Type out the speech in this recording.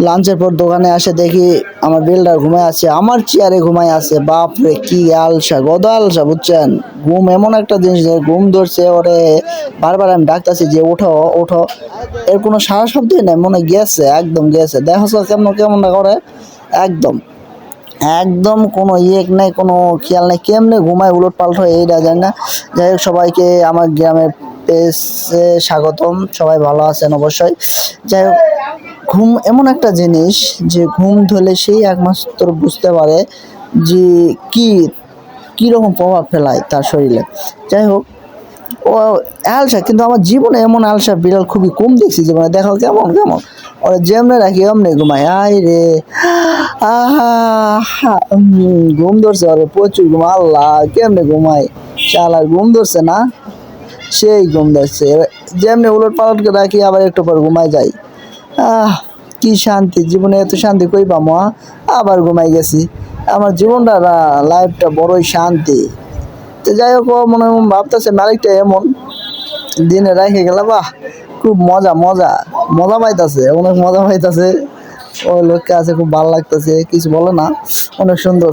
লাঞ্চের পর দোকানে আসে দেখি আমার বিল্ডার ঘুমায় আছে, আমার চেয়ারে ঘুমায় আছে। বাপরে কি আলসা, গদ আলসা, বুঝছেন? ঘুম এমন একটা জিনিস যে ঘুম ধরছে ওরে, বারবার আমি ডাকতেছি যে ওঠো ওঠো, এর কোনো সারা শব্দই নাই, মনে গেছে, একদম গেছে। দেখো কেমন কেমন করে, একদম একদম কোনো নাই, কোনো খেয়াল নেই, কেমনে ঘুমায় উলট পালট হয়ে, এইটা জানি না। যাই হোক, সবাইকে আমার গ্রামের পেজে স্বাগতম, সবাই ভালো আছেন অবশ্যই। যাই হোক, ঘুম এমন একটা জিনিস যে ঘুম ধরলে সেই একমাত্র বুঝতে পারে যে কি কীরকম প্রভাব ফেলায় তার শরীরে। যাই হোক, ও আলসা, কিন্তু আমার জীবনে এমন আলসা বিড়াল খুবই কম দেখছি জীবনে। দেখো কেমন কেমন ওরা যেমনে রাখি অমনে ঘুমায়। আই রে, আহা, ঘুম ধরছে ওরে, প্রচুর ঘুম। আল্লাহ, কেমনে ঘুমায় শালার, ঘুম ধরছে না, সেই ঘুম ধরছে। যেমনি উলট পালট করে রাখি, আবার একটু পর ঘুমায় যাই। আহ, কি শান্তি, জীবনে এত শান্তি কই পামো। আবার ঘুমাই গেছি। আমার জীবনটা না, লাইফটা বড়ই শান্তি। তো যাই হোক, ও মনে হয় ভাবতেছে মালিকটা এমন দিনে রেখে গেল, বাহ, খুব মজা মজা মজা পাইতাছে, অনেক মজা পাইতাছে। ওই লোককে আছে, খুব ভালো লাগতেছে, কিছু বলে না, অনেক সুন্দর।